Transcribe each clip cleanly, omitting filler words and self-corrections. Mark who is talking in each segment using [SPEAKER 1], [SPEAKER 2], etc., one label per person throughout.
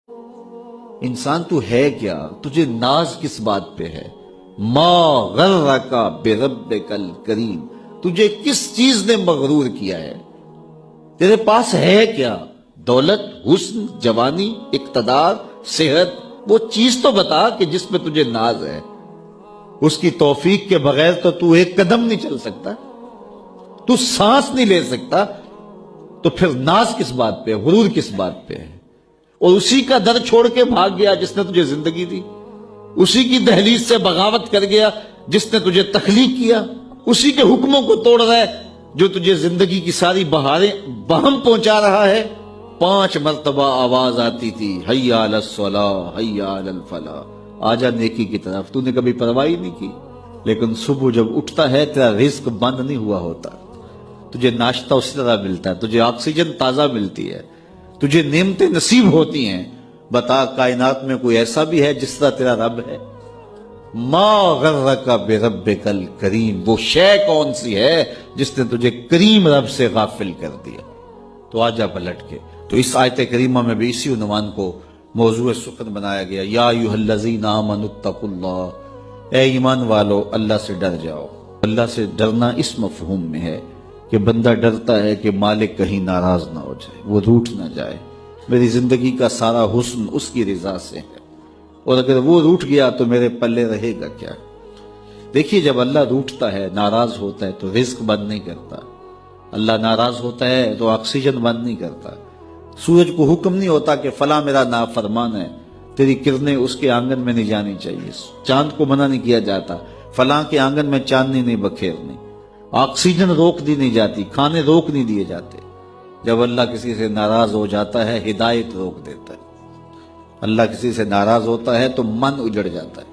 [SPEAKER 1] انسان تو ہے کیا؟ تجھے ناز کس بات پہ ہے؟ ما غرک بربک الکریم، تجھے کس چیز نے مغرور کیا ہے؟ تیرے پاس ہے کیا؟ دولت، حسن، جوانی، اقتدار، صحت، وہ چیز تو بتا کہ جس میں تجھے ناز ہے۔ اس کی توفیق کے بغیر تو ایک قدم نہیں چل سکتا، تو سانس نہیں لے سکتا، تو پھر ناز کس بات پہ، غرور کس بات پہ ہے؟ اور اسی کا در چھوڑ کے بھاگ گیا جس نے تجھے زندگی دی، اسی کی دہلیز سے بغاوت کر گیا جس نے تجھے تخلیق کیا، اسی کے حکموں کو توڑ رہا ہے جو تجھے زندگی کی ساری بہاریں بہم پہنچا رہا ہے۔ 5 مرتبہ آواز آتی تھی، حی علی الصلاۃ، حی علی الفلاح، آجا نیکی کی طرف، تو نے کبھی پرواہ نہیں کی۔ لیکن صبح جب اٹھتا ہے تیرا رزق بند نہیں ہوا ہوتا، تجھے ناشتہ اسی طرح ملتا ہے، تجھے آکسیجن تازہ ملتی ہے، تجھے نعمتیں نصیب ہوتی ہیں۔ بتا کائنات میں کوئی ایسا بھی ہے جس طرح تیرا رب ہے؟ ما غرک بربک الکریم، وہ شے کون سی ہے جس نے تجھے کریم رب سے غافل کر دیا؟ تو آجا پلٹ کے۔ تو اس آیت کریمہ میں بھی اسی عنوان کو موضوع سخن بنایا گیا، یا ایھا الذین آمنوا اتقوا اللہ، اے ایمان والو اللہ سے ڈر جاؤ۔ اللہ سے ڈرنا اس مفہوم میں ہے کہ بندہ ڈرتا ہے کہ مالک کہیں ناراض نہ ہو جائے، وہ روٹھ نہ جائے، میری زندگی کا سارا حسن اس کی رضا سے ہے، اور اگر وہ روٹھ گیا تو میرے پلے رہے گا کیا؟ دیکھیے جب اللہ روٹھتا ہے، ناراض ہوتا ہے تو رزق بند نہیں کرتا، اللہ ناراض ہوتا ہے تو آکسیجن بند نہیں کرتا، سورج کو حکم نہیں ہوتا کہ فلاں میرا نافرمان ہے، تیری کرنیں اس کے آنگن میں نہیں جانی چاہیے، چاند کو منع نہیں کیا جاتا فلاں کے آنگن میں چاندنی نہیں بکھیرنی، آکسیجن روک دی نہیں جاتی، کھانے روک نہیں دیے جاتے۔ جب اللہ کسی سے ناراض ہو جاتا ہے ہدایت روک دیتا ہے، اللہ کسی سے ناراض ہوتا ہے تو من اجڑ جاتا ہے،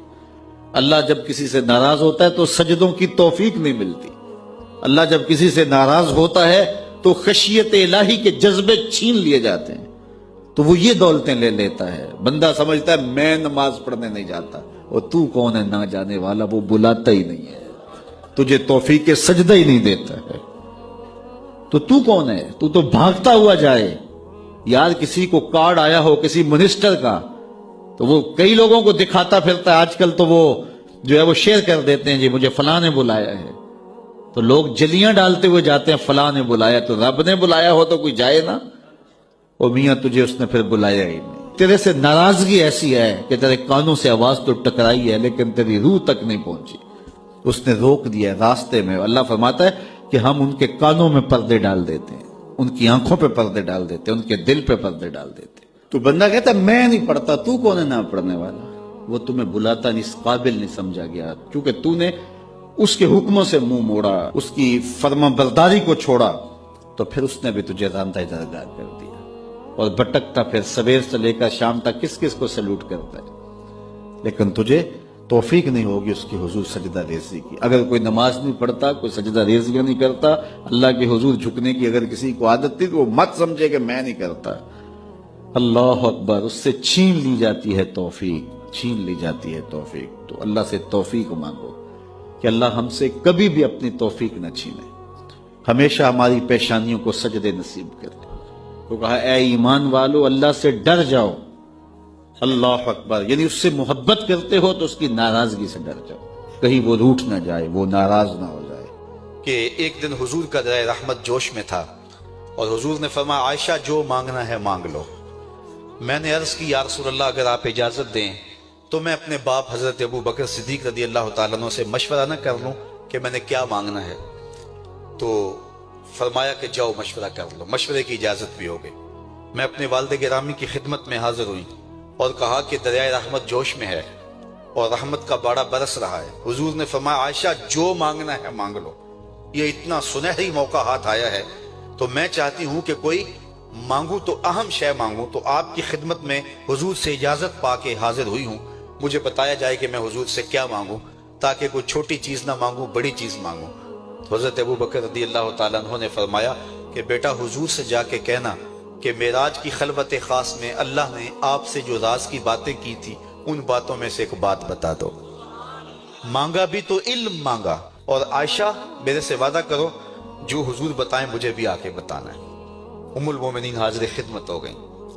[SPEAKER 1] اللہ جب کسی سے ناراض ہوتا ہے تو سجدوں کی توفیق نہیں ملتی، اللہ جب کسی سے ناراض ہوتا ہے تو خشیت الہی کے جذبے چھین لیے جاتے ہیں، تو وہ یہ دولتیں لے لیتا ہے۔ بندہ سمجھتا ہے میں نماز پڑھنے نہیں جاتا، اور تو کون ہے نہ جانے والا، وہ بلاتا ہی نہیں ہے، تجھے توفیق سجدہ ہی نہیں دیتا ہے، تو کون ہے؟ تو بھاگتا ہوا جائے۔ یار کسی کو کارڈ آیا ہو کسی منسٹر کا تو وہ کئی لوگوں کو دکھاتا پھرتا ہے، آج کل تو وہ جو ہے وہ شیئر کر دیتے ہیں، جی مجھے فلاں نے بلایا ہے، تو لوگ جلیاں ڈالتے ہوئے جاتے ہیں، فلاں نے بلایا، تو رب نے بلایا ہو تو کوئی جائے نا؟ اور میاں تجھے اس نے پھر بلایا ہی نہیں، تیرے سے ناراضگی ایسی ہے کہ تیرے کانوں سے آواز تو ٹکرائی ہے لیکن تیری روح تک نہیں پہنچی، اس نے روک دیا راستے میں۔ اللہ فرماتا ہے کہ ہم ان کے کانوں میں پردے ڈال دیتے ہیں، ان کی آنکھوں پہ پردے ڈال دیتے ہیں، ان کے دل پہ پردے ڈال دیتے ہیں۔ تو بندہ کہتا ہے میں نہیں پڑھتا، تو کون ہے نہ پڑھنے والا؟ وہ تمہیں بلاتا نہیں، اس قابل نہیں سمجھا گیا، کیونکہ تو نے اس کے حکموں سے منہ موڑا، اس کی فرما برداری کو چھوڑا، تو پھر اس نے بھی تجھے راندہ درگاہ کر دیا، اور بھٹکتا پھر سویر سے لے کر شام تک کس کس کو سلوٹ کرتا ہے، لیکن تجھے توفیق نہیں ہوگی اس کی حضور سجدہ ریزی کی۔ اگر کوئی نماز نہیں پڑھتا، کوئی سجدہ ریزیاں نہیں کرتا، اللہ کے حضور جھکنے کی اگر کسی کو عادت تھی تو وہ مت سمجھے کہ میں نہیں کرتا۔ اللہ اکبر، اس سے چھین لی جاتی ہے توفیق، چھین لی جاتی ہے توفیق۔ تو اللہ سے توفیق مانگو کہ اللہ ہم سے کبھی بھی اپنی توفیق نہ چھینے، ہمیشہ ہماری پیشانیوں کو سجدے نصیب کرے۔ تو کہا اے ایمان والو اللہ سے ڈر جاؤ، اللہ اکبر، یعنی اس سے محبت کرتے ہو تو اس کی ناراضگی سے ڈر جاؤ، کہیں وہ روٹھ نہ جائے، وہ ناراض نہ ہو جائے۔
[SPEAKER 2] کہ ایک دن حضور کا درائے رحمت جوش میں تھا، اور حضور نے فرمایا عائشہ جو مانگنا ہے مانگ لو۔ میں نے عرض کی یا رسول اللہ اگر آپ اجازت دیں تو میں اپنے باپ حضرت ابو بکر صدیق رضی اللہ تعالیٰ عنہ سے مشورہ نہ کر لوں کہ میں نے کیا مانگنا ہے؟ تو فرمایا کہ جاؤ مشورہ کر لو، مشورے کی اجازت بھی ہو گئی۔ میں اپنے والد گرامی کی خدمت میں حاضر ہوئی اور کہا کہ دریائے رحمت جوش میں ہے اور رحمت کا باڑا برس رہا ہے۔ حضور نے فرمایا عائشہ جو مانگنا ہے مانگ لو، یہ اتنا سنہری موقع ہاتھ آیا ہے، تو میں چاہتی ہوں کہ کوئی مانگوں تو اہم شے مانگوں، تو آپ کی خدمت میں حضور سے اجازت پا کے حاضر ہوئی ہوں، مجھے بتایا جائے کہ میں حضور سے کیا مانگوں، تاکہ کوئی چھوٹی چیز نہ مانگوں، بڑی چیز مانگوں۔ تو حضرت ابو بکر رضی اللہ تعالیٰ عنہ نے فرمایا کہ بیٹا حضور سے جا کے کہنا کہ معراج کی خلوت خاص میں اللہ نے آپ سے جو راز کی باتیں کی تھی ان باتوں میں سے ایک بات بتا دو۔ مانگا بھی تو علم مانگا، اور عائشہ میرے سے وعدہ کرو جو حضور بتائیں مجھے بھی آ کے بتانا ہے۔ ام المومنین حاضر خدمت ہو گئیں،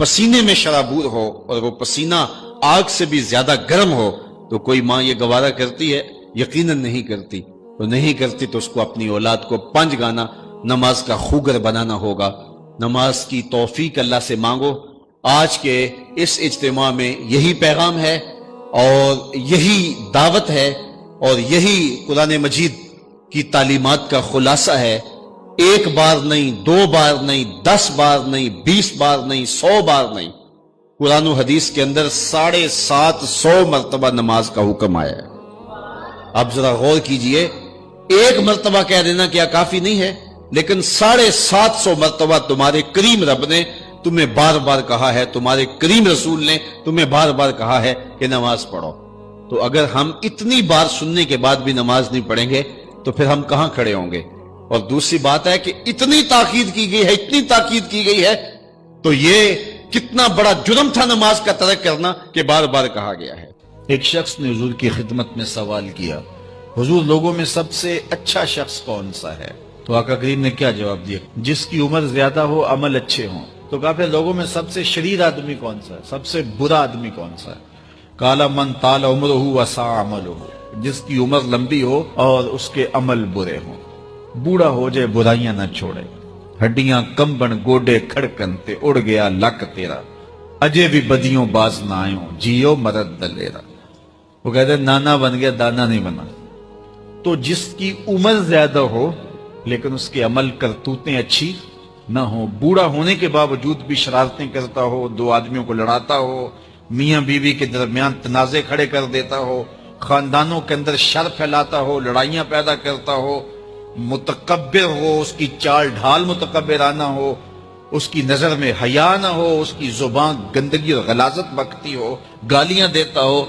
[SPEAKER 1] پسینے میں شرابور ہو اور وہ پسینہ آگ سے بھی زیادہ گرم ہو تو کوئی ماں یہ گوارا کرتی ہے؟ یقیناً نہیں کرتی. تو نہیں کرتی تو اس کو اپنی اولاد کو 5 گانا نماز کا خوگر بنانا ہوگا. نماز کی توفیق اللہ سے مانگو. آج کے اس اجتماع میں یہی پیغام ہے اور یہی دعوت ہے اور یہی قرآن مجید کی تعلیمات کا خلاصہ ہے. 1 بار نہیں، 2 بار نہیں، 10 بار نہیں، 20 بار نہیں، 100 بار نہیں. قرآن و حدیث کے اندر 750 مرتبہ نماز کا حکم آیا ہے. اب ذرا غور کیجئے، 1 مرتبہ کہہ دینا کیا کافی نہیں ہے؟ لیکن 750 مرتبہ تمہارے کریم رب نے تمہیں بار بار کہا ہے، تمہارے کریم رسول نے تمہیں بار بار کہا ہے کہ نماز پڑھو. تو اگر ہم اتنی بار سننے کے بعد بھی نماز نہیں پڑھیں گے تو پھر ہم کہاں کھڑے ہوں گے؟ اور دوسری بات ہے کہ اتنی تاکید کی گئی ہے، اتنی تاکید کی گئی ہے، تو یہ کتنا بڑا جرم تھا نماز کا ترک کرنا کہ بار بار کہا گیا ہے. ایک شخص نے حضور کی خدمت میں سوال کیا، حضور لوگوں میں سب سے اچھا شخص کون سا ہے؟ تو آقا کریم نے کیا جواب دیا؟ جس کی عمر زیادہ ہو، عمل اچھے ہوں. تو کہا پھر لوگوں میں سب سے شریر آدمی کون سا ہے؟ سب سے برا آدمی کون سا ہے؟ قال من طال عمرہ وسع عملہ، جس کی عمر لمبی ہو اور اس کے عمل برے ہوں. بوڑھا ہو جائے برائیاں نہ چھوڑے، ہڈیاں کمبن گوڈے کھڑکن تے اڑ گیا لک تیرا، اجے بھی بدیوں باز نہ آئوں جیو مرد دلیرا. وہ کہتے ہیں نانا بن گیا دانا نہیں بنا. تو جس کی عمر زیادہ ہو لیکن اس کے عمل کرتوتیں اچھی نہ ہو، بوڑھا ہونے کے باوجود بھی شرارتیں کرتا ہو، 2 آدمیوں کو لڑاتا ہو، میاں بیوی کے درمیان تنازع کھڑے کر دیتا ہو، خاندانوں کے اندر شر پھیلاتا ہو، لڑائیاں پیدا کرتا ہو، متکبر ہو، اس کی چال ڈھال متکبرانہ ہو، اس کی نظر میں حیا نہ ہو، اس کی زبان گندگی اور غلاظت بکتی ہو، گالیاں دیتا ہو،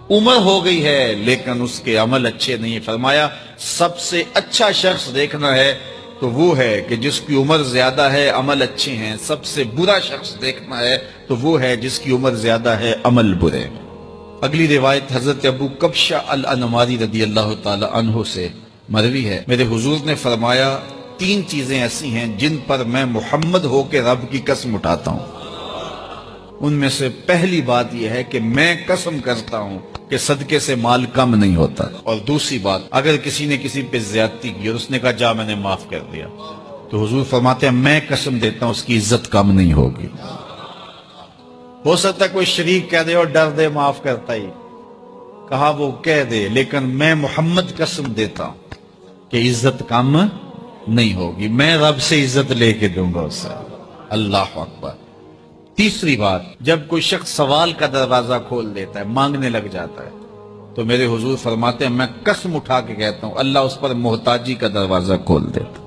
[SPEAKER 1] عمر ہو گئی ہے لیکن اس کے عمل اچھے نہیں. فرمایا سب سے اچھا شخص دیکھنا ہے تو وہ ہے کہ جس کی عمر زیادہ ہے، عمل اچھے ہیں. سب سے برا شخص دیکھنا ہے تو وہ ہے جس کی عمر زیادہ ہے، عمل برے. اگلی روایت حضرت ابو کبشہ الانماری رضی اللہ تعالی عنہ سے مروی ہے، میرے حضور نے فرمایا 3 چیزیں ایسی ہیں جن پر میں محمد ہو کے رب کی قسم اٹھاتا ہوں. ان میں سے پہلی بات یہ ہے کہ میں قسم کرتا ہوں کہ صدقے سے مال کم نہیں ہوتا. اور دوسری بات، اگر کسی نے کسی پہ زیادتی کی اور اس نے کہا جا میں نے معاف کر دیا، تو حضور فرماتے ہیں میں قسم دیتا ہوں اس کی عزت کم نہیں ہوگی. ہو سکتا ہے کوئی شریک کہہ دے اور ڈر دے معاف کرتا ہی، کہا وہ کہہ دے، لیکن میں محمد قسم دیتا ہوں کہ عزت کم نہیں ہوگی. میں رب سے عزت لے کے دوں گا اسے. اللہ اکبر. تیسری بات، جب کوئی شخص سوال کا دروازہ کھول دیتا ہے، مانگنے لگ جاتا ہے، تو میرے حضور فرماتے ہیں میں قسم اٹھا کے کہتا ہوں اللہ اس پر محتاجی کا دروازہ کھول دیتا.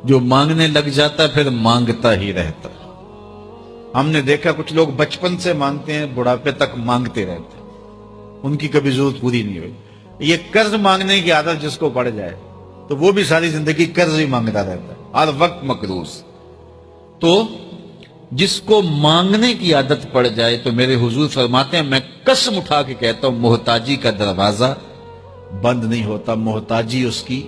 [SPEAKER 1] جو مانگنے لگ جاتا ہے پھر مانگتا ہی رہتا. ہم نے دیکھا کچھ لوگ بچپن سے مانگتے ہیں، بڑھاپے تک مانگتے رہتے ہیں، ان کی کبھی ضرورت پوری نہیں ہوئی. یہ قرض مانگنے کی عادت جس کو پڑ جائے تو وہ بھی ساری زندگی قرض ہی مانگتا رہتا ہے، ہر وقت مقروض. تو جس کو مانگنے کی عادت پڑ جائے تو میرے حضور فرماتے ہیں میں قسم اٹھا کے کہتا ہوں محتاجی کا دروازہ بند نہیں ہوتا. محتاجی اس کی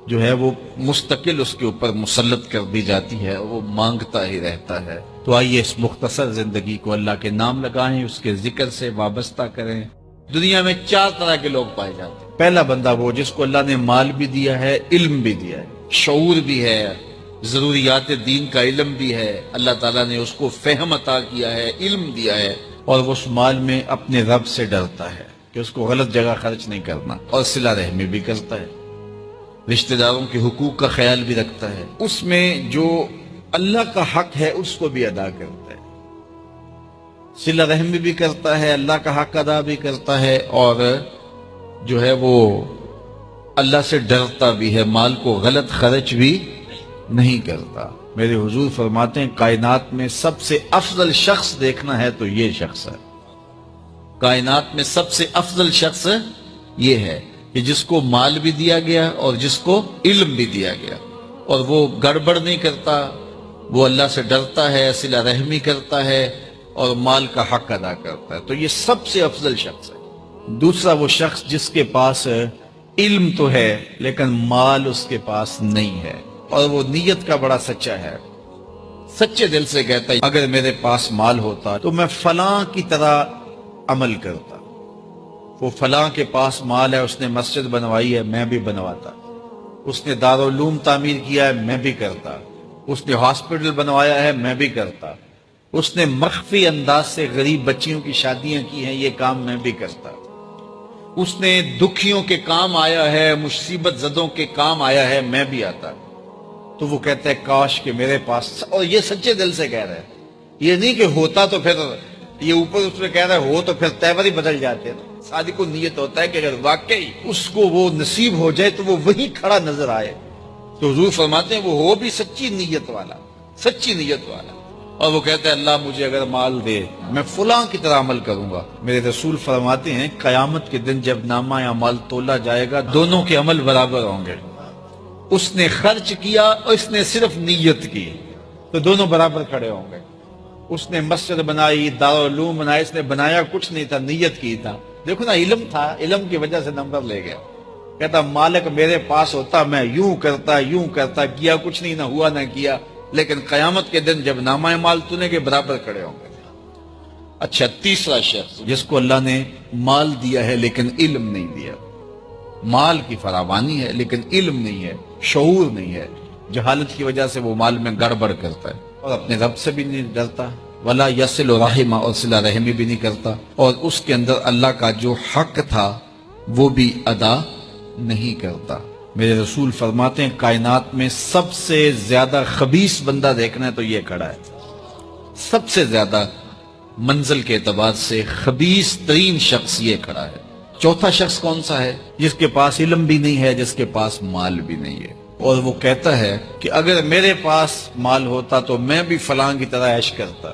[SPEAKER 1] جو ہے وہ مستقل اس کے اوپر مسلط کر دی جاتی ہے، وہ مانگتا ہی رہتا ہے. تو آئیے اس مختصر زندگی کو اللہ کے نام لگائیں، اس کے ذکر سے وابستہ کریں. دنیا میں 4 طرح کے لوگ پائے جاتے ہیں. پہلا بندہ وہ جس کو اللہ نے مال بھی دیا ہے، علم بھی دیا ہے، شعور بھی ہے، ضروریات دین کا علم بھی ہے، اللہ تعالیٰ نے اس کو فہم عطا کیا ہے، علم دیا ہے، اور وہ اس مال میں اپنے رب سے ڈرتا ہے کہ اس کو غلط جگہ خرچ نہیں کرنا، اور صلہ رحمی بھی کرتا ہے، رشتہ داروں کے حقوق کا خیال بھی رکھتا ہے، اس میں جو اللہ کا حق ہے اس کو بھی ادا کرتا ہے، صلہ رحمی بھی کرتا ہے، اللہ کا حق ادا بھی کرتا ہے، اور جو ہے وہ اللہ سے ڈرتا بھی ہے، مال کو غلط خرچ بھی نہیں کرتا. میرے حضور فرماتے ہیں کائنات میں سب سے افضل شخص دیکھنا ہے تو یہ شخص ہے. کائنات میں سب سے افضل شخص یہ ہے کہ جس کو مال بھی دیا گیا اور جس کو علم بھی دیا گیا، اور وہ گڑبڑ نہیں کرتا، وہ اللہ سے ڈرتا ہے، صلہ رحمی کرتا ہے اور مال کا حق ادا کرتا ہے. تو یہ سب سے افضل شخص ہے. دوسرا وہ شخص جس کے پاس علم تو ہے لیکن مال اس کے پاس نہیں ہے، اور وہ نیت کا بڑا سچا ہے، سچے دل سے کہتا ہے اگر میرے پاس مال ہوتا تو میں فلاں کی طرح عمل کرتا. وہ فلاں کے پاس مال ہے، اس نے مسجد بنوائی ہے، میں بھی بنواتا. اس نے دارالعلوم تعمیر کیا ہے، میں بھی کرتا. اس نے ہاسپٹل بنوایا ہے، میں بھی کرتا. اس نے مخفی انداز سے غریب بچیوں کی شادیاں کی ہیں، یہ کام میں بھی کرتا. اس نے دکھیوں کے کام آیا ہے، مصیبت زدوں کے کام آیا ہے، میں بھی آتا. تو وہ کہتا ہے کاش کہ میرے پاس، اور یہ سچے دل سے کہہ رہا ہے، یہ نہیں کہ ہوتا تو پھر یہ اوپر اس میں کہہ رہا ہے ہو تو پھر تیور ہی بدل جاتے ہیں. صادق کو نیت ہوتا ہے کہ اگر واقعی اس کو وہ نصیب ہو جائے تو وہ وہی کھڑا نظر آئے. تو حضور فرماتے ہیں وہ ہو بھی سچی نیت والا، سچی نیت والا. اور وہ کہتا ہے اللہ مجھے اگر مال دے میں فلاں کی طرح عمل کروں گا. میرے رسول فرماتے ہیں قیامت کے دن جب نامہ اعمال تولا جائے گا دونوں کے عمل برابر ہوں گے. اس نے خرچ کیا اور اس نے صرف نیت کی تو دونوں برابر کھڑے ہوں گے. اس نے مسجد بنائی، دارالعلوم بنایا، اس نے بنایا کچھ نہیں تھا، نیت کی تھا. دیکھو نا علم تھا، علم کی وجہ سے نمبر لے گیا. کہتا مالک میرے پاس ہوتا میں یوں کرتا، کیا کچھ نہیں، نہ ہوا نہ کیا، لیکن قیامت کے دن جب نامہ اعمال تونے کے برابر کھڑے ہوں گے. اچھا، تیسرا شخص جس کو اللہ نے مال دیا ہے لیکن علم نہیں دیا. مال کی فراوانی ہے لیکن علم نہیں ہے، شعور نہیں ہے. جہالت کی وجہ سے وہ مال میں گڑبڑ کرتا ہے اور اپنے رب سے بھی نہیں ڈرتا، ولا یصل رحمہ، اور صلہ رحمی بھی نہیں کرتا، اور اس کے اندر اللہ کا جو حق تھا وہ بھی ادا نہیں کرتا. میرے رسول فرماتے ہیں کائنات میں سب سے زیادہ خبیث بندہ دیکھنا ہے تو یہ کھڑا ہے. سب سے زیادہ منزل کے اعتبار سے خبیث ترین شخص یہ کھڑا ہے. چوتھا شخص کون سا ہے؟ جس کے پاس علم بھی نہیں ہے، جس کے پاس مال بھی نہیں ہے، اور وہ کہتا ہے کہ اگر میرے پاس مال ہوتا تو میں بھی فلاں کی طرح عیش کرتا،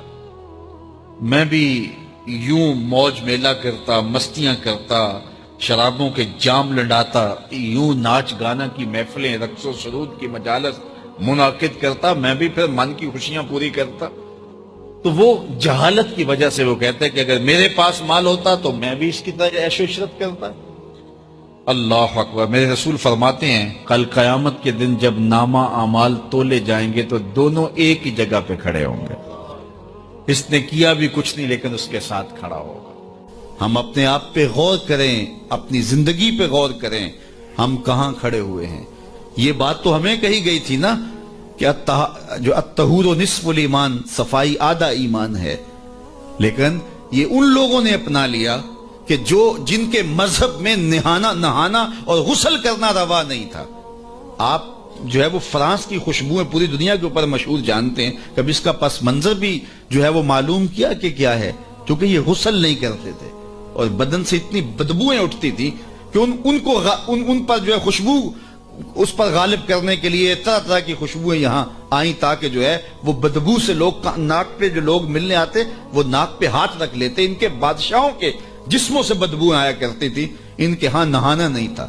[SPEAKER 1] میں بھی یوں موج میلہ کرتا، مستیاں کرتا، شرابوں کے جام لڑاتا، یوں ناچ گانا کی محفلیں، رقص و سرود کی مجالس منعقد کرتا، میں بھی پھر من کی خوشیاں پوری کرتا. تو وہ جہالت کی وجہ سے وہ کہتا ہے کہ اگر میرے پاس مال ہوتا تو میں بھی اس کی طرح عیش و عشرت کرتا. اللہ اکبر. میرے رسول فرماتے ہیں کل قیامت کے دن جب نامہ اعمال تولے جائیں گے تو دونوں ایک ہی جگہ پہ کھڑے ہوں گے. اس نے کیا بھی کچھ نہیں لیکن اس کے ساتھ کھڑا ہوگا.
[SPEAKER 2] ہم اپنے آپ پہ غور کریں، اپنی زندگی پہ غور کریں، ہم کہاں کھڑے ہوئے ہیں. یہ بات تو ہمیں کہی گئی تھی نا کہ جو الطہور نصف الایمان، صفائی آدھا ایمان ہے. لیکن یہ ان لوگوں نے اپنا لیا کہ جن کے مذہب میں نہانا اور غسل کرنا روا نہیں تھا. آپ جو ہے وہ فرانس کی خوشبوئیں پوری دنیا کے اوپر مشہور جانتے ہیں. کبھی اس کا پس منظر بھی جو ہے وہ معلوم کیا کہ کیا ہے؟ کیونکہ یہ غسل نہیں کرتے تھے اور بدن سے اتنی بدبوئیں اٹھتی تھی کہ ان پر جو ہے خوشبو اس پر غالب کرنے کے لیے طرح طرح کی خوشبوئیں یہاں آئیں تاکہ جو ہے وہ بدبو سے لوگ ناک پہ جو لوگ ملنے آتے وہ ناک پہ ہاتھ رکھ لیتے. ان کے بادشاہوں کے جسموں سے بدبو آیا کرتی تھی، ان کے ہاں نہانا نہیں تھا.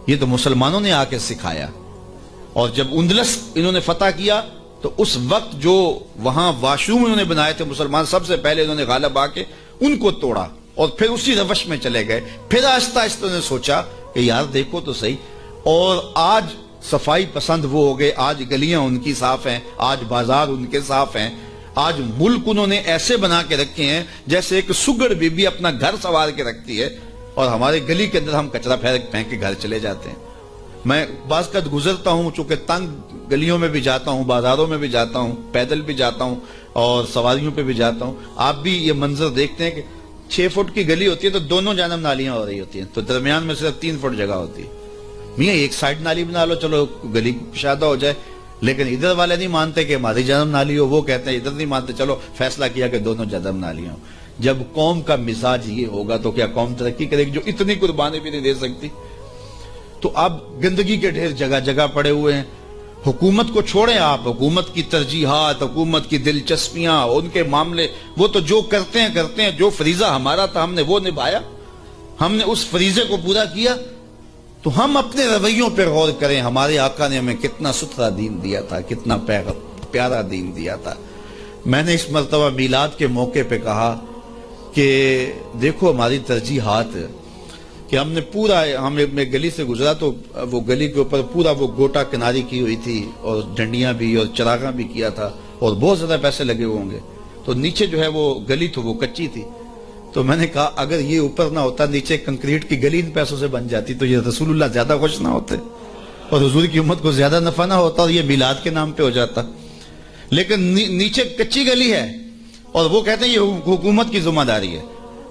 [SPEAKER 2] یہ تو مسلمانوں نے آ کے سکھایا. اور جب اندلس انہوں نے فتح کیا تو اس وقت جو وہاں واشروم انہوں نے بنائے تھے مسلمان، سب سے پہلے انہوں نے غالب آ کے ان کو توڑا اور پھر اسی روش میں چلے گئے. پھر آہستہ آہستہ انہوں نے سوچا کہ یار دیکھو تو صحیح. اور آج صفائی پسند وہ ہو گئے، آج گلیاں ان کی صاف ہیں، آج بازار ان کے صاف ہیں، آج ملک انہوں نے ایسے بنا کے رکھے ہیں جیسے ایک سگڑ بی بی اپنا گھر سنوار کے رکھتی ہے اور ہمارے گلی کے اندر ہم کچرا پھینک کے گھر چلے جاتے ہیں. میں بعض کا گزرتا ہوں، چونکہ تنگ گلیوں میں بھی جاتا ہوں، بازاروں میں بھی جاتا ہوں، پیدل بھی جاتا ہوں اور سواریوں پہ بھی جاتا ہوں. آپ بھی یہ منظر دیکھتے ہیں کہ 6 فٹ کی گلی ہوتی ہے تو دونوں جانب نالیاں ہو رہی ہوتی ہیں، تو درمیان میں صرف 3 فٹ جگہ ہوتی ہے. میاں ایک سائڈ نالی بنا لو، چلو گلی کشادہ ہو جائے. لیکن ادھر والے نہیں مانتے کہ ہماری جانب نالی ہو، وہ کہتے ہیں ادھر نہیں مانتے، چلو فیصلہ کیا کہ دونوں جانب نالیاں ہوں. جب قوم کا مزاج یہ ہوگا تو کیا قوم ترقی کرے گی جو اتنی قربانی بھی نہیں دے سکتی؟ تو اب گندگی کے ڈھیر جگہ جگہ پڑے ہوئے ہیں. حکومت کو چھوڑیں آپ، حکومت کی ترجیحات، حکومت کی دلچسپیاں، ان کے معاملے، وہ تو جو کرتے ہیں. جو فریضہ ہمارا تھا ہم نے وہ نبھایا، ہم نے اس فریضے کو پورا کیا. تو ہم اپنے رویوں پہ غور کریں. ہمارے آقا نے ہمیں کتنا ستھرا دین دیا تھا، کتنا پیارا دین دیا تھا. میں نے اس مرتبہ میلاد کے موقع پہ کہا کہ دیکھو ہماری ترجیحات کہ ہم نے پورا، میں گلی سے گزرا تو وہ گلی کے اوپر پورا وہ گوٹا کناری کی ہوئی تھی اور ڈنڈیاں بھی اور چراغاں بھی کیا تھا اور بہت زیادہ پیسے لگے ہوئے ہوں گے. تو نیچے جو ہے وہ گلی تو وہ کچی تھی. تو میں نے کہا اگر یہ اوپر نہ ہوتا, نیچے کنکریٹ کی گلی ان پیسوں سے بن جاتی, تو یہ رسول اللہ زیادہ خوش نہ ہوتے اور حضور کی امت کو زیادہ نفع نہ ہوتا اور یہ میلاد کے نام پہ ہو جاتا. لیکن نیچے کچی گلی ہے اور وہ کہتے ہیں یہ حکومت کی ذمہ داری ہے,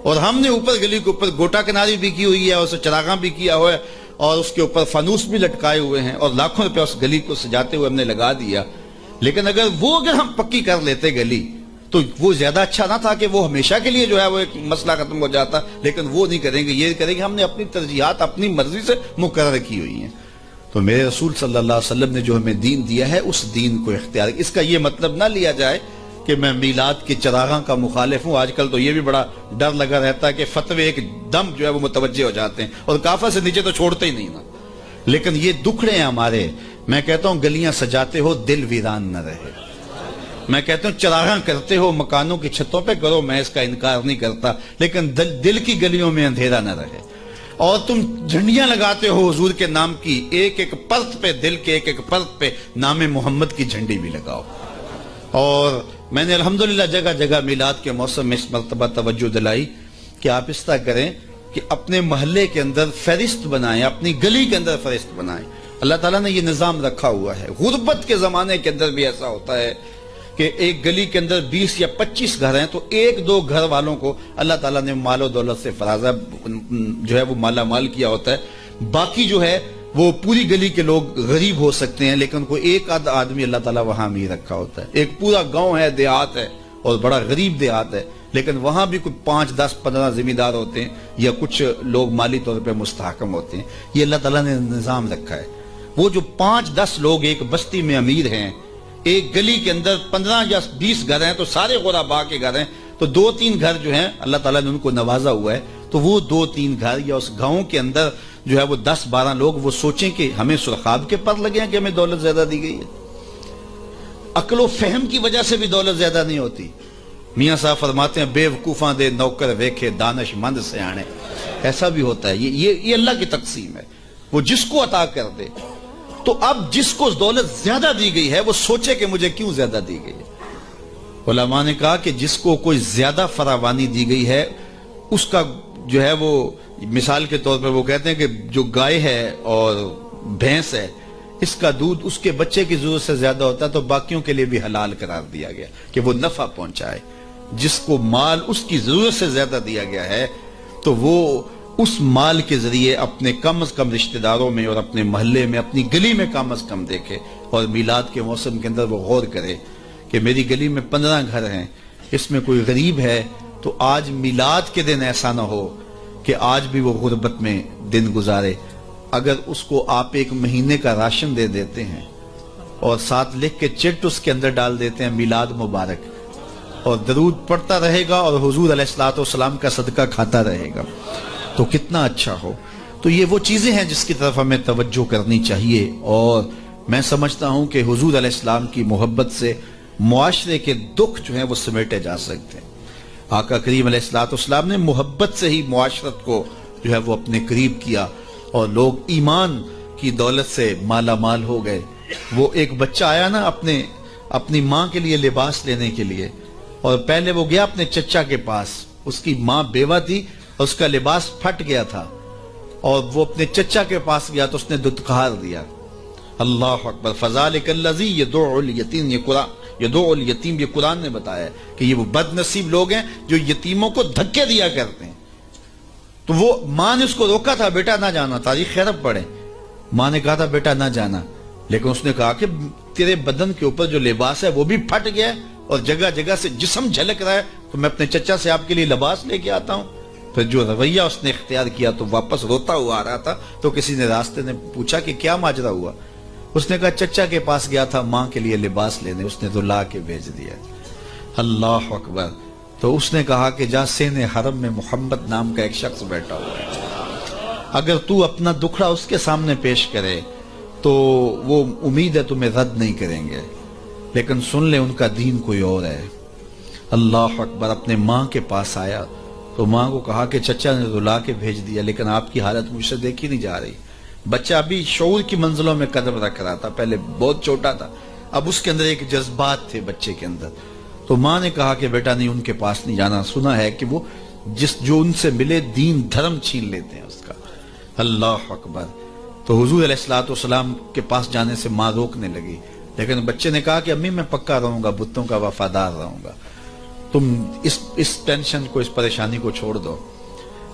[SPEAKER 2] اور ہم نے اوپر گلی کے اوپر گوٹا کناری بھی کی ہوئی ہے اور اسے چراغاں بھی کیا ہوا ہے اور اس کے اوپر فانوس بھی لٹکائے ہوئے ہیں اور لاکھوں روپے اس گلی کو سجاتے ہوئے ہم نے لگا دیا. لیکن اگر ہم پکی کر لیتے گلی تو وہ زیادہ اچھا نہ تھا کہ وہ ہمیشہ کے لیے جو ہے وہ ایک مسئلہ ختم ہو جاتا. لیکن وہ نہیں کریں گے, یہ کریں گے ہم نے اپنی ترجیحات اپنی مرضی سے مقرر کی ہوئی ہیں. تو میرے رسول صلی اللہ علیہ وسلم نے جو ہمیں دین دیا ہے اس دین کو اختیار. اس کا یہ مطلب نہ لیا جائے کہ میں میلاد کے چراغاں کا مخالف ہوں. آج کل تو یہ بھی بڑا ڈر لگا رہتا ہے کہ فتوے ایک دم جو ہے وہ متوجہ ہو جاتے ہیں اور کعبہ سے نیچے تو چھوڑتے ہی نہیں نا. لیکن یہ دکھڑے ہیں ہمارے. میں کہتا ہوں گلیاں سجاتے ہو دل ویران نہ رہے. میں کہتا ہوں چراغاں کرتے ہو مکانوں کی چھتوں پہ کرو, میں اس کا انکار نہیں کرتا, لیکن دل کی گلیوں میں اندھیرا نہ رہے. اور تم جھنڈیاں لگاتے ہو حضور کے نام کی, ایک ایک پرت پہ, دل کے ایک ایک پرت پہ نام محمد کی جھنڈی بھی لگاؤ. اور میں نے الحمدللہ جگہ جگہ میلاد کے موسم میں اس مرتبہ توجہ دلائی کہ آپ اس طرح کریں کہ اپنے محلے کے اندر فہرست بنائیں, اپنی گلی کے اندر فہرست بنائیں. اللہ تعالیٰ نے یہ نظام رکھا ہوا ہے. غربت کے زمانے کے اندر بھی ایسا ہوتا ہے کہ ایک گلی کے اندر 20 یا 25 گھر ہیں تو ایک دو گھر والوں کو اللہ تعالیٰ نے مال و دولت سے فرازہ جو ہے وہ مالا مال کیا ہوتا ہے. باقی جو ہے وہ پوری گلی کے لوگ غریب ہو سکتے ہیں, لیکن کوئی ایک آدمی اللہ تعالیٰ وہاں امیر رکھا ہوتا ہے. ایک پورا گاؤں ہے, دیہات ہے اور بڑا غریب دیہات ہے, لیکن وہاں بھی کوئی 5, 10, 15 ذمہ دار ہوتے ہیں یا کچھ لوگ مالی طور پہ مستحکم ہوتے ہیں. یہ اللہ تعالیٰ نے نظام رکھا ہے. وہ جو 5, 10 لوگ ایک بستی میں امیر ہیں, ایک گلی کے اندر 15 یا 20 گھر ہیں تو سارے غربا کے گھر ہیں, تو 2-3 گھر جو ہیں اللہ تعالیٰ نے ان کو نوازا ہوا ہے. تو وہ 2-3 گھر یا اس گاؤں کے اندر جو ہے وہ 10-12 لوگ وہ سوچیں کہ ہمیں سرخاب کے پر لگے ہیں کہ ہمیں دولت زیادہ دی گئی ہے. عقل و فہم کی وجہ سے بھی دولت زیادہ نہیں ہوتی. میاں صاحب فرماتے ہیں بے وقوفاں دے نوکر ویکھے دانش مند سے آنے. ایسا بھی ہوتا ہے. یہ اللہ کی تقسیم ہے, وہ جس کو عطا کر دے. تو اب جس کو دولت زیادہ دی گئی ہے وہ سوچے کہ مجھے کیوں زیادہ دی گئی ہے. علماء نے کہا کہ جس کو کوئی زیادہ فراوانی دی گئی ہے اس کا جو ہے وہ مثال کے طور پر وہ کہتے ہیں کہ جو گائے ہے اور بھینس ہے اس کا دودھ اس کے بچے کی ضرورت سے زیادہ ہوتا ہے تو باقیوں کے لیے بھی حلال قرار دیا گیا کہ وہ نفع پہنچائے. جس کو مال اس کی ضرورت سے زیادہ دیا گیا ہے تو وہ اس مال کے ذریعے اپنے کم از کم رشتہ داروں میں اور اپنے محلے میں اپنی گلی میں کم از کم دیکھے. اور میلاد کے موسم کے اندر وہ غور کرے کہ میری گلی میں 15 گھر ہیں, اس میں کوئی غریب ہے تو آج میلاد کے دن ایسا نہ ہو کہ آج بھی وہ غربت میں دن گزارے. اگر اس کو آپ 1 مہینے کا راشن دے دیتے ہیں اور ساتھ لکھ کے چٹ اس کے اندر ڈال دیتے ہیں میلاد مبارک, اور درود پڑھتا رہے گا اور حضور علیہ الصلوۃ والسلام کا صدقہ کھاتا رہے گا تو کتنا اچھا ہو. تو یہ وہ چیزیں ہیں جس کی طرف ہمیں توجہ کرنی چاہیے. اور میں سمجھتا ہوں کہ حضور علیہ السلام کی محبت سے معاشرے کے دکھ جو ہیں وہ سمیٹے جا سکتے ہیں. آقا کریم علیہ الصلوۃ والسلام نے محبت سے ہی معاشرت کو جو ہے وہ اپنے قریب کیا اور لوگ ایمان کی دولت سے مالا مال ہو گئے. وہ ایک بچہ آیا نا اپنی ماں کے لیے لباس لینے کے لیے, اور پہلے وہ گیا اپنے چچا کے پاس, اس کی ماں بیوہ تھی اور اس کا لباس پھٹ گیا تھا, اور وہ اپنے چچا کے پاس گیا تو اس نے دتکار دیا. اللہ اکبر. فذالک الذی یدعو الیتیم, یدعو الیتیم, یہ قرآن نے بتایا کہ یہ وہ بد نصیب لوگ ہیں جو یتیموں کو دھکے دیا کرتے ہیں. تو وہ ماں نے اس کو روکا تھا, بیٹا نہ جانا, تاریخ خیرب پڑھیں, ماں نے کہا تھا بیٹا نہ جانا, لیکن اس نے کہا کہ تیرے بدن کے اوپر جو لباس ہے وہ بھی پھٹ گیا ہے اور جگہ جگہ سے جسم جھلک رہا ہے, تو میں اپنے چچا سے آپ کے لیے لباس لے کے آتا ہوں. پھر جو رویہ اس نے اختیار کیا تو واپس روتا ہوا آ رہا تھا, تو کسی نے راستے نے پوچھا کہ کیا ماجرا ہوا. اس نے کہا چچا کے پاس گیا تھا ماں کے لیے لباس لینے, اس نے تو لا کے بھیج دیا. اللہ اکبر. تو اس نے کہا کہ جا سین حرم میں محمد نام کا ایک شخص بیٹھا ہوا ہے, اگر تو اپنا دکھڑا اس کے سامنے پیش کرے تو وہ امید ہے تمہیں رد نہیں کریں گے, لیکن سن لے ان کا دین کوئی اور ہے. اللہ اکبر. اپنے ماں کے پاس آیا تو ماں کو کہا کہ چچا نے رلا کے بھیج دیا, لیکن آپ کی حالت مجھ سے دیکھی نہیں جا رہی. بچہ ابھی شعور کی منزلوں میں قدم رکھ رہا تھا, پہلے بہت چھوٹا تھا, اب اس کے اندر ایک جذبات تھے بچے کے اندر. تو ماں نے کہا کہ بیٹا نہیں ان کے پاس نہیں جانا, سنا ہے کہ وہ جو ان سے ملے دین دھرم چھین لیتے ہیں اس کا. اللہ اکبر. تو حضور علیہ الصلوۃ والسلام کے پاس جانے سے ماں روکنے لگی, لیکن بچے نے کہا کہ امی میں پکا رہوں گا, بتوں کا وفادار رہوں گا, تم اس ٹینشن کو, اس پریشانی کو چھوڑ دو.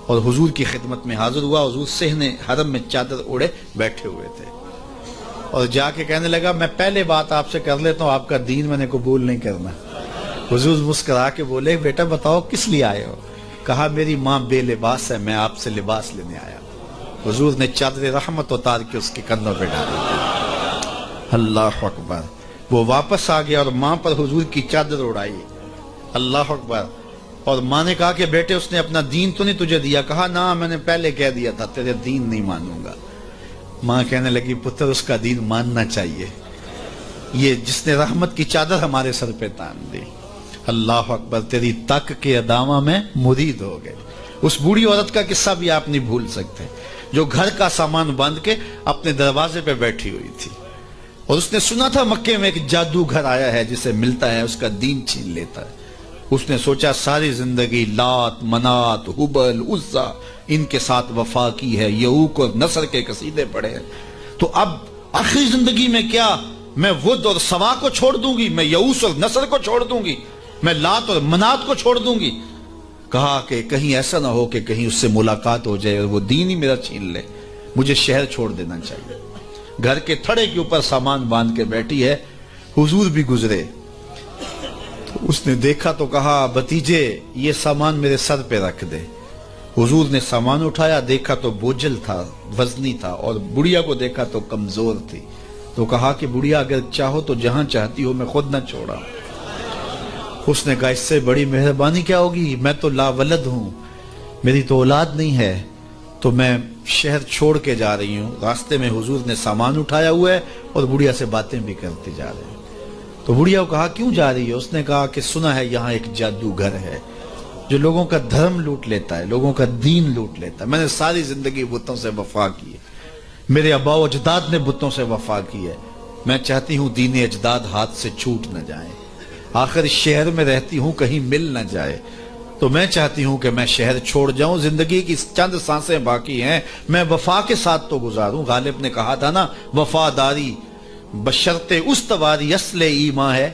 [SPEAKER 2] اور حضور کی خدمت میں حاضر ہوا. حضور صحن حرم میں چادر اوڑے بیٹھے ہوئے تھے, اور جا کے کہنے لگا میں پہلے بات آپ سے کر لیتا ہوں, آپ کا دین میں نے قبول نہیں کرنا. حضور مسکرا کے بولے بیٹا بتاؤ کس لیے آئے ہو؟ کہا میری ماں بے لباس ہے, میں آپ سے لباس لینے آیا. حضور نے چادر رحمت اتار کے اس کے کندھوں پہ ڈالی. اللہ اکبر. وہ واپس آ گیا اور ماں پر حضور کی چادر اڑائی. اللہ اکبر. اور ماں نے کہا کہ بیٹے اس نے اپنا دین تو نہیں تجھے دیا؟ کہا نہ, میں نے پہلے کہہ دیا تھا تیرے دین نہیں مانوں گا. ماں کہنے لگی پتر اس کا دین ماننا چاہیے, یہ جس نے رحمت کی چادر ہمارے سر پہ تان دی. اللہ اکبر. تیری تک کے ادامہ میں مرید ہو گئے. اس بوڑھی عورت کا قصہ بھی آپ نہیں بھول سکتے, جو گھر کا سامان باندھ کے اپنے دروازے پہ بیٹھی ہوئی تھی, اور اس نے سنا تھا مکے میں ایک جادوگر آیا ہے جسے ملتا ہے اس کا دین چھین لیتا ہے. اس نے سوچا ساری زندگی لات منات حبل عزا ان کے ساتھ وفا کی ہے, یعوق اور نصر کے قصیدے پڑھے ہیں, تو اب آخری زندگی میں کیا میں ود اور سوا کو چھوڑ دوں گی, میں یعوس اور نصر کو چھوڑ دوں گی, میں لات اور منات کو چھوڑ دوں گی. کہا کہ کہیں ایسا نہ ہو کہ کہیں اس سے ملاقات ہو جائے اور وہ دین ہی میرا چھین لے, مجھے شہر چھوڑ دینا چاہیے. گھر کے تھڑے کے اوپر سامان باندھ کے بیٹھی ہے. حضور بھی گزرے, تو اس نے دیکھا تو کہا بھتیجے یہ سامان میرے سر پہ رکھ دے. حضور نے سامان اٹھایا, دیکھا تو بوجھل تھا, وزنی تھا, اور بڑھیا کو دیکھا تو کمزور تھی. تو کہا کہ بڑھیا اگر چاہو تو جہاں چاہتی ہو, میں خود نہ چھوڑا. اس نے کہا اس سے بڑی مہربانی کیا ہوگی, میں تو لا ولد ہوں, میری تو اولاد نہیں ہے, تو میں شہر چھوڑ کے جا رہی ہوں. راستے میں حضور نے سامان اٹھایا ہوا ہے اور بڑھیا سے باتیں بھی کرتے جا رہے ہیں. تو بڑھیا کو کہا کیوں جا رہی ہے؟ اس نے کہا کہ سنا ہے یہاں ایک جادوگر ہے جو لوگوں کا دھرم لوٹ لیتا ہے, لوگوں کا دین لوٹ لیتا ہے. میں نے ساری زندگی بتوں سے وفا کی ہے, میرے آبا و اجداد نے بتوں سے وفا کی ہے, میں چاہتی ہوں دین اجداد ہاتھ سے چھوٹ نہ جائیں. آخر اس شہر میں رہتی ہوں کہیں مل نہ جائے, تو میں چاہتی ہوں کہ میں شہر چھوڑ جاؤں. زندگی کی چند سانسیں باقی ہیں, میں وفا کے ساتھ تو گزاروں. غالب نے کہا تھا نا وفاداری بشرط استواری اصل ایمان ہے.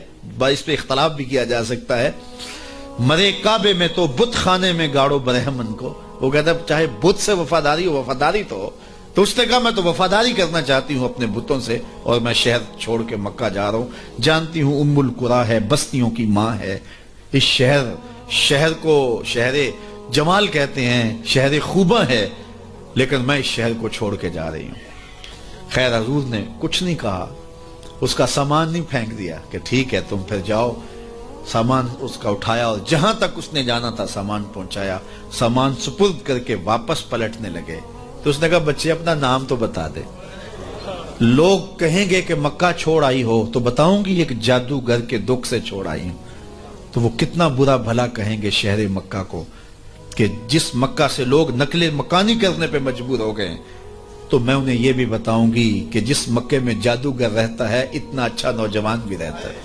[SPEAKER 2] اس پہ اختلاف بھی کیا جا سکتا ہے. مرے کعبے میں تو بت خانے میں گاڑو برہمن کو. وہ کہتا ہے چاہے بت سے وفاداری ہو, وفاداری تو ہو. تو اس نے کہا میں تو وفاداری کرنا چاہتی ہوں اپنے بتوں سے, اور میں شہر چھوڑ کے مکہ جا رہا ہوں. جانتی ہوں ام القریٰ ہے, بستیوں کی ماں ہے. اس شہر کو شہر جمال کہتے ہیں, شہر خوبہ ہے, لیکن میں اس شہر کو چھوڑ کے جا رہی ہوں. خیر حضور نے کچھ نہیں کہا, اس کا سامان نہیں پھینک دیا کہ ٹھیک ہے تم پھر جاؤ. سامان اس کا اٹھایا اور جہاں تک اس نے جانا تھا سامان پہنچایا. سامان سپرد کر کے واپس پلٹنے لگے. تو اس نے کہا بچے اپنا نام تو بتا دے, لوگ کہیں گے کہ مکہ چھوڑ آئی ہو تو بتاؤں گی ایک جادوگر کے دکھ سے چھوڑ آئی ہوں. تو وہ کتنا برا بھلا کہیں گے شہر مکہ کو کہ جس مکہ سے لوگ نقل مکانی کرنے پہ مجبور ہو گئے. تو میں انہیں یہ بھی بتاؤں گی کہ جس مکے میں جادوگر رہتا ہے اتنا اچھا نوجوان بھی رہتا ہے,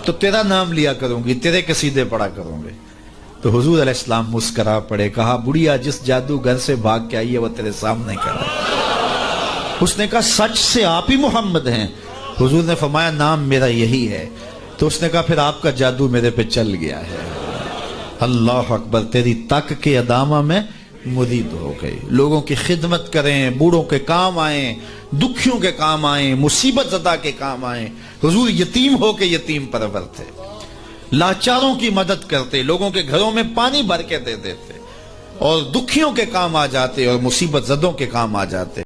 [SPEAKER 2] تو تیرا نام لیا کروں گی, تیرے قصیدے پڑھا کروں گے. تو حضور علیہ السلام مسکرا پڑے, کہا بڑھیا جس جادوگر سے بھاگ کے آئی ہے وہ تیرے سامنے کھڑا ہے. اس نے کہا سچ سے آپ ہی محمد ہیں؟ حضور نے فرمایا نام میرا یہی ہے. تو اس نے کہا پھر آپ کا جادو میرے پہ چل گیا ہے. اللہ اکبر. تیری تک کے ادامہ میں مرید ہو گئی. لوگوں کی خدمت کریں, بوڑھوں کے کام آئیں, دکھیوں کے کام آئیں, مصیبت زدہ کے کام آئیں. حضور یتیم ہو کے یتیم پرور تھے, لاچاروں کی مدد کرتے, لوگوں کے گھروں میں پانی بھر کے دے دیتے, اور دکھیوں کے کام آ جاتے اور مصیبت زدوں کے کام آ جاتے.